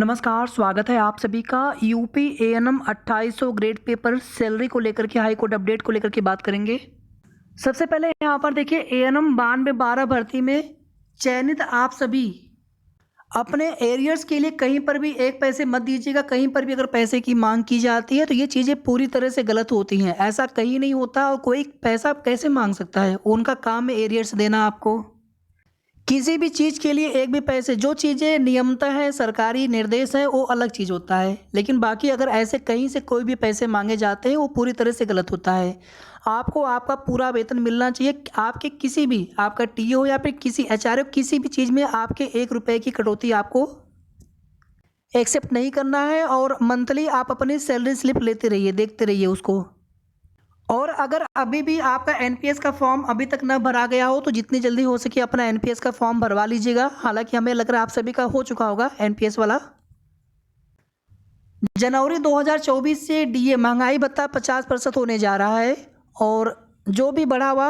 नमस्कार, स्वागत है आप सभी का। UP ANM 2800 grade paper salary को लेकर के हाई कोर्ट अपडेट को लेकर के बात करेंगे। सबसे पहले यहाँ पर देखिए, एएनएम 9212 भर्ती में चयनित आप सभी अपने एरियर्स के लिए कहीं पर भी एक पैसे मत दीजिएगा। कहीं पर भी अगर पैसे की मांग की जाती है तो ये चीज़ें पूरी तरह से गलत होती हैं। ऐसा कहीं नहीं होता और कोई पैसा कैसे मांग सकता है। उनका काम है एरियर्स देना। आपको किसी भी चीज़ के लिए एक भी पैसे, जो चीज़ें नियमतः है, सरकारी निर्देश है, वो अलग चीज़ होता है। लेकिन बाकी अगर ऐसे कहीं से कोई भी पैसे मांगे जाते हैं वो पूरी तरह से गलत होता है। आपको आपका पूरा वेतन मिलना चाहिए। आपके किसी भी, आपका टीओ या फिर किसी एचआरओ, किसी भी चीज़ में आपके 1 रुपये की कटौती आपको एक्सेप्ट नहीं करना है। और मंथली आप अपनी सैलरी स्लिप लेते रहिए, देखते रहिए उसको। और अगर अभी भी आपका एनपीएस का फॉर्म अभी तक न भरा गया हो तो जितनी जल्दी हो सके अपना एनपीएस का फॉर्म भरवा लीजिएगा। हालांकि हमें लग रहा है आप सभी का हो चुका होगा एनपीएस वाला। जनवरी 2024 से डीए महंगाई भत्ता 50% होने जा रहा है। और जो भी बढ़ा हुआ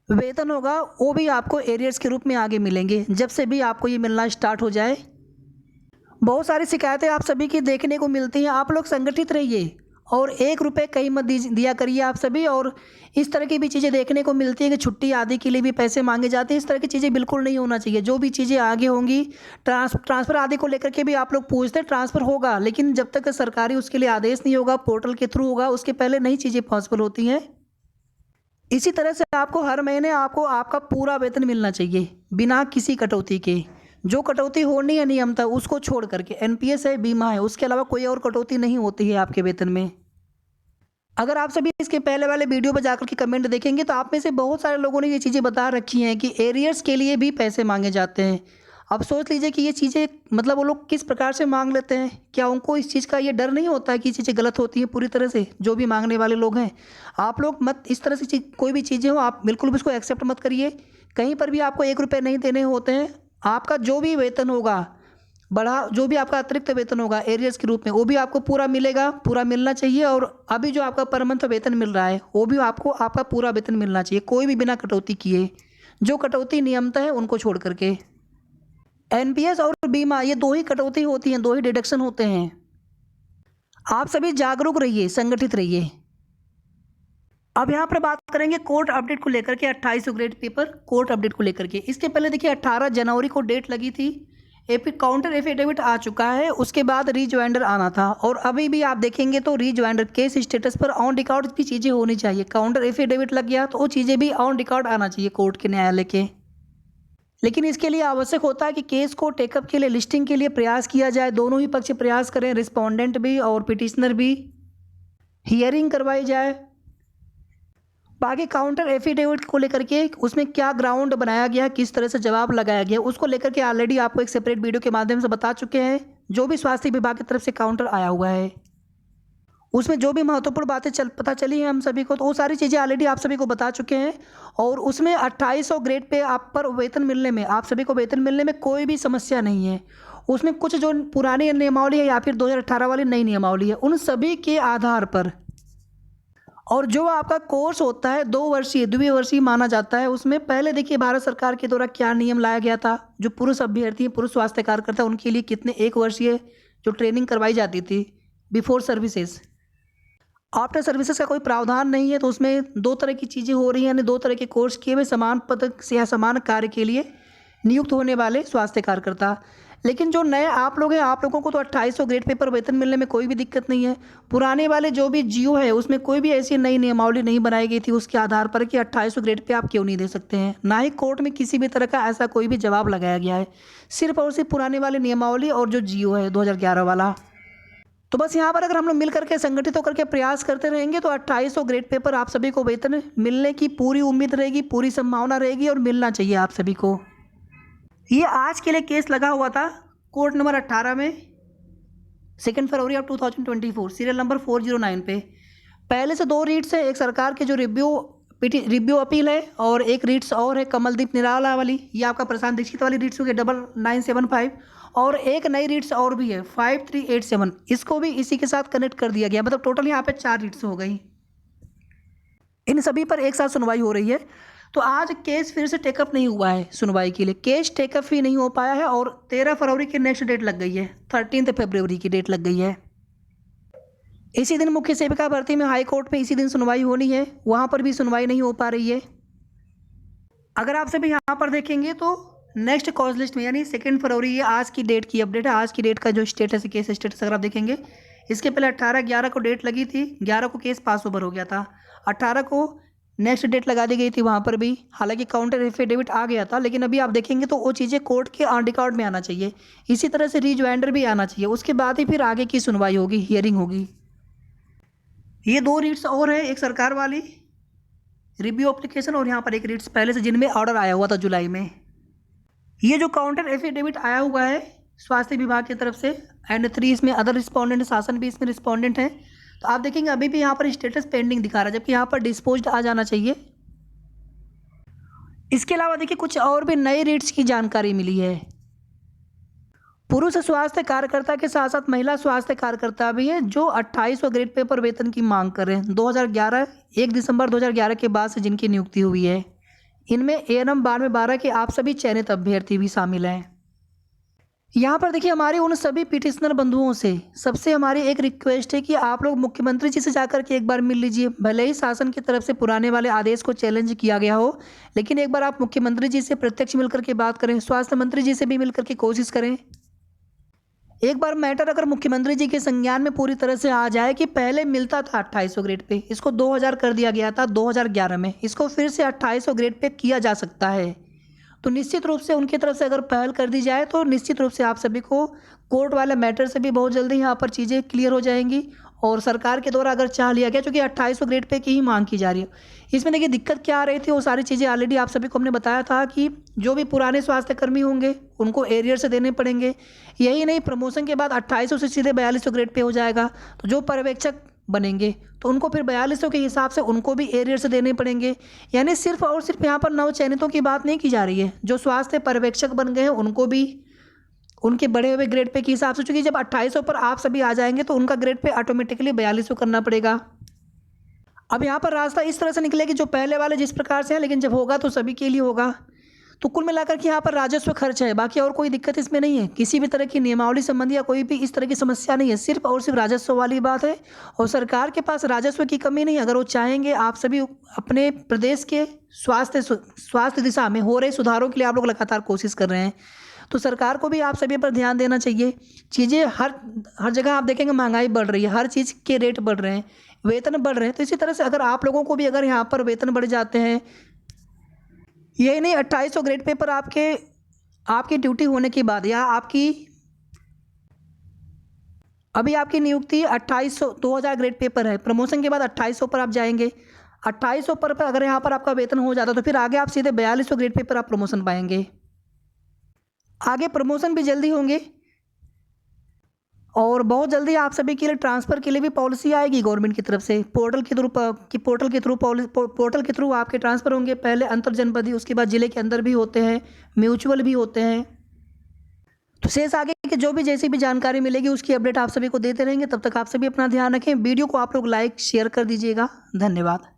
वेतन होगा वो भी आपको एरियर्स के रूप में आगे मिलेंगे, जब से भी आपको ये मिलना स्टार्ट हो जाए। बहुत सारी शिकायतें आप सभी की देखने को मिलती हैं। आप लोग संगठित रहिए और 1 रुपये कहीं मत दिया करिए आप सभी। और इस तरह की भी चीज़ें देखने को मिलती हैं कि छुट्टी आदि के लिए भी पैसे मांगे जाते हैं। इस तरह की चीज़ें बिल्कुल नहीं होना चाहिए। जो भी चीज़ें आगे होंगी, ट्रांसफ़र आदि को लेकर के भी आप लोग पूछते हैं। ट्रांसफ़र होगा, लेकिन जब तक सरकारी उसके लिए आदेश नहीं होगा, पोर्टल के थ्रू होगा, उसके पहले नहीं चीज़ें पॉसिबल होती हैं। इसी तरह से आपको हर महीने आपको आपका पूरा वेतन मिलना चाहिए बिना किसी कटौती के। जो कटौती होनी है नियमतः उसको छोड़ करके, एनपीएस है, बीमा है, उसके अलावा कोई और कटौती नहीं होती है आपके वेतन में। अगर आप सभी इसके पहले वाले वीडियो पर जाकर के कमेंट देखेंगे तो आप में से बहुत सारे लोगों ने ये चीज़ें बता रखी हैं कि एरियर्स के लिए भी पैसे मांगे जाते हैं। अब सोच लीजिए कि ये चीज़ें मतलब वो लोग किस प्रकार से मांग लेते हैं। क्या उनको इस चीज़ का ये डर नहीं होता है कि ये चीज़ें गलत होती हैं पूरी तरह से? जो भी मांगने वाले लोग हैं, आप लोग मत इस तरह से कोई भी चीज़ें हो आप बिल्कुल भी इसको एक्सेप्ट मत करिए। कहीं पर भी आपको 1 रुपये नहीं देने होते हैं। आपका जो भी वेतन होगा, जो भी आपका अतिरिक्त वेतन होगा एरियर्स के रूप में, वो भी आपको पूरा मिलेगा, पूरा मिलना चाहिए। और अभी जो आपका पर मंथ वेतन मिल रहा है वो भी आपको आपका पूरा वेतन मिलना चाहिए, कोई भी बिना कटौती किए। जो कटौती नियमतः है उनको छोड़ करके। एनपीएस और बीमा ये 2 ही कटौती होती हैं, 2 ही डिडक्शन होते हैं। आप सभी जागरूक रहिए, संगठित रहिए। अब यहाँ पर बात करेंगे कोर्ट अपडेट को लेकर के, 2800 ग्रेड पेपर कोर्ट अपडेट को लेकर के। इसके पहले देखिए 18 जनवरी को डेट लगी थी। काउंटर एफिडेविट आ चुका है, उसके बाद रीज्वाइंडर आना था। और अभी भी आप देखेंगे तो रीज्वाइंडर केस स्टेटस पर ऑन रिकॉर्ड भी चीज़ें होनी चाहिए। काउंटर एफिडेविट लग गया तो वो चीज़ें भी ऑन रिकॉर्ड आना चाहिए कोर्ट के, न्यायालय के। लेकिन इसके लिए आवश्यक होता है कि केस को टेकअप के लिए, लिस्टिंग के लिए प्रयास किया जाए। दोनों ही पक्ष प्रयास करें, रिस्पोंडेंट भी और पिटिशनर भी। हियरिंग करवाई जाए। बाकी काउंटर एफिडेविट को लेकर के उसमें क्या ग्राउंड बनाया गया, किस तरह से जवाब लगाया गया, उसको लेकर के ऑलरेडी आपको एक सेपरेट वीडियो के माध्यम से बता चुके हैं। जो भी स्वास्थ्य विभाग की तरफ से काउंटर आया हुआ है उसमें जो भी महत्वपूर्ण बातें पता चली हैं हम सभी को, तो वो सारी चीज़ें ऑलरेडी आप सभी को बता चुके हैं। और उसमें 2800 ग्रेड पे आप पर वेतन मिलने में, आप सभी को वेतन मिलने में कोई भी समस्या नहीं है। उसमें कुछ जो पुरानी नियमावली है या फिर 2018 वाली नई नियमावली है, उन सभी के आधार पर। और जो आपका कोर्स होता है 2 वर्षीय, द्विवर्षीय माना जाता है। उसमें पहले देखिए भारत सरकार के द्वारा क्या नियम लाया गया था। जो पुरुष अभ्यर्थी हैं, पुरुष स्वास्थ्य कार्यकर्ता, उनके लिए कितने 1 वर्षीय जो ट्रेनिंग करवाई जाती थी बिफोर सर्विसेज। आफ्टर सर्विसेज का कोई प्रावधान नहीं है, तो उसमें 2 तरह की चीज़ें हो रही हैं, यानी 2 तरह के कोर्स किए हुए समान पद से या समान कार्य के लिए नियुक्त होने वाले स्वास्थ्य कार्यकर्ता। लेकिन जो नए आप लोग हैं, आप लोगों को तो 2800 ग्रेड पेपर वेतन मिलने में कोई भी दिक्कत नहीं है। पुराने वाले जो भी जियो है उसमें कोई भी ऐसी नई नियमावली नहीं बनाई गई थी उसके आधार पर कि 2800 ग्रेड पे आप क्यों नहीं दे सकते हैं। ना ही कोर्ट में किसी भी तरह का ऐसा कोई भी जवाब लगाया गया है। सिर्फ और सिर्फ पुराने वाले नियमावली और जो जियो है 2011 वाला। तो बस यहाँ पर अगर हम लोग मिल करके संगठित होकर के प्रयास करते रहेंगे तो 2800 ग्रेड पेपर आप सभी को वेतन मिलने की पूरी उम्मीद रहेगी, पूरी संभावना रहेगी और मिलना चाहिए आप सभी को। ये आज के लिए केस लगा हुआ था कोर्ट नंबर 18 में, 2 फरवरी ऑफ 2024, सीरियल नंबर 409 पे। पहले से 2 रीट्स है, एक सरकार के जो रिव्यू अपील है और एक रीट्स और है कमलदीप निराला वाली, ये आपका प्रशांत दीक्षित वाली रीट्स हो गई 9975। और एक नई रीट्स और भी है 5387, इसको भी इसी के साथ कनेक्ट कर दिया गया। मतलब टोटल यहाँ पे 4 रीट्स हो गई। इन सभी पर एक साथ सुनवाई हो रही है। तो आज केस फिर से टेकअप नहीं हुआ है सुनवाई के लिए, केस टेकअप ही नहीं हो पाया है और 13 फरवरी की नेक्स्ट डेट लग गई है, 13 फरवरी की डेट लग गई है। इसी दिन मुख्य सेविका भर्ती में हाई कोर्ट में इसी दिन सुनवाई होनी है, वहाँ पर भी सुनवाई नहीं हो पा रही है। अगर आप सभी यहाँ पर देखेंगे तो नेक्स्ट कॉज लिस्ट में यानी 2 फरवरी ये आज की डेट की अपडेट है। आज की डेट का जो स्टेटस है, केस स्टेटस अगर आप देखेंगे, इसके पहले 18/11 को डेट लगी थी, 11 को केस पास ओवर हो गया था, 18 को नेक्स्ट डेट लगा दी गई थी वहाँ पर भी, हालांकि काउंटर एफिडेविट आ गया था, लेकिन अभी आप देखेंगे तो वो चीज़ें कोर्ट के ऑन रिकॉर्ड में आना चाहिए। इसी तरह से रिज्वाइंडर भी आना चाहिए, उसके बाद ही फिर आगे की सुनवाई होगी, हियरिंग होगी। ये 2 रीट्स और है, एक सरकार वाली रिव्यू एप्लीकेशन और यहाँ पर एक रीट्स पहले से जिनमें ऑर्डर आया हुआ था जुलाई में। ये जो काउंटर एफिडेविट आया हुआ है स्वास्थ्य विभाग की तरफ से एंड 3 इसमें अदर रिस्पोंडेंट, शासन भी इसमें रिस्पोंडेंट है। तो आप देखेंगे अभी भी यहाँ पर स्टेटस पेंडिंग दिखा रहा है, जबकि यहाँ पर डिस्पोज्ड आ जाना चाहिए। इसके अलावा देखिए कुछ और भी नई रीट्स की जानकारी मिली है। पुरुष स्वास्थ्य कार्यकर्ता के साथ साथ महिला स्वास्थ्य कार्यकर्ता भी हैं जो 28वां ग्रेड पे पर वेतन की मांग कर रहे हैं। 1 दिसंबर 2011 के बाद से जिनकी नियुक्ति हुई है, इनमें ANM 9212 के आप सभी चयनित अभ्यर्थी भी शामिल हैं। यहाँ पर देखिए हमारे उन सभी पिटिशनर बंधुओं से सबसे हमारी एक रिक्वेस्ट है कि आप लोग मुख्यमंत्री जी से जाकर के एक बार मिल लीजिए। भले ही शासन की तरफ से पुराने वाले आदेश को चैलेंज किया गया हो, लेकिन एक बार आप मुख्यमंत्री जी से प्रत्यक्ष मिलकर के बात करें, स्वास्थ्य मंत्री जी से भी मिलकर के कोशिश करें। एक बार मैटर अगर मुख्यमंत्री जी के संज्ञान में पूरी तरह से आ जाए कि पहले मिलता था 2800 ग्रेड पे, इसको 2000 कर दिया गया था 2011 में, इसको फिर से 2800 ग्रेड पे किया जा सकता है, तो निश्चित रूप से उनकी तरफ से अगर पहल कर दी जाए तो निश्चित रूप से आप सभी को कोर्ट वाले मैटर से भी बहुत जल्दी यहाँ पर चीज़ें क्लियर हो जाएंगी। और सरकार के द्वारा अगर चाह लिया गया, क्योंकि 2800 ग्रेड पे की ही मांग की जा रही है, इसमें देखिए दिक्कत क्या आ रही थी वो सारी चीज़ें ऑलरेडी आप सभी को हमने बताया था कि जो भी पुराने स्वास्थ्यकर्मी होंगे उनको एरियर से देने पड़ेंगे। यही नहीं, प्रमोशन के बाद 2800 से सीधे 4200 ग्रेड पे हो जाएगा, तो जो पर्यवेक्षक बनेंगे तो उनको फिर 4200 के हिसाब से उनको भी एरियर से देने पड़ेंगे। यानी सिर्फ और सिर्फ यहाँ पर नवचयनितों की बात नहीं की जा रही है, जो स्वास्थ्य पर्यवेक्षक बन गए हैं उनको भी उनके बढ़े हुए ग्रेड पे के हिसाब से, चूँकि जब 2800 पर आप सभी आ जाएंगे तो उनका ग्रेड पे ऑटोमेटिकली 4200 करना पड़ेगा। अब यहाँ पर रास्ता इस तरह से निकले कि जो पहले वाले जिस प्रकार से हैं, लेकिन जब होगा तो सभी के लिए होगा। तो कुल मिलाकर के यहाँ पर राजस्व खर्च है, बाकी और कोई दिक्कत इसमें नहीं है, किसी भी तरह की नियमावली संबंधी या कोई भी इस तरह की समस्या नहीं है, सिर्फ और सिर्फ राजस्व वाली बात है। और सरकार के पास राजस्व की कमी नहीं, अगर वो चाहेंगे आप सभी अपने प्रदेश के स्वास्थ्य दिशा में हो रहे सुधारों के लिए आप लोग लगातार कोशिश कर रहे हैं, तो सरकार को भी आप सभी पर ध्यान देना चाहिए। चीज़ें हर जगह आप देखेंगे महंगाई बढ़ रही है, हर चीज़ के रेट बढ़ रहे हैं, वेतन बढ़ रहे हैं, तो इसी तरह से अगर आप लोगों को भी अगर यहाँ पर वेतन बढ़ जाते हैं, यही नहीं 2800 ग्रेड पे पर आपकी ड्यूटी होने के बाद या अभी आपकी नियुक्ति 2000 ग्रेड पे पर है, प्रमोशन के बाद 2800 पर आप जाएंगे, 2800 पर अगर यहाँ पर आपका वेतन हो जाता तो फिर आगे आप सीधे 4200 ग्रेड पे पर आप प्रमोशन पाएंगे। आगे प्रमोशन भी जल्दी होंगे और बहुत जल्दी आप सभी के लिए ट्रांसफ़र के लिए भी पॉलिसी आएगी गवर्नमेंट की तरफ से, पोर्टल के थ्रू आपके ट्रांसफ़र होंगे। पहले अंतर जनपदीय, उसके बाद ज़िले के अंदर भी होते हैं, म्यूचुअल भी होते हैं। तो शेष आगे की जो भी जैसी भी जानकारी मिलेगी उसकी अपडेट आप सभी को देते रहेंगे। तब तक आप सभी अपना ध्यान रखें। वीडियो को आप लोग लाइक शेयर कर दीजिएगा। धन्यवाद।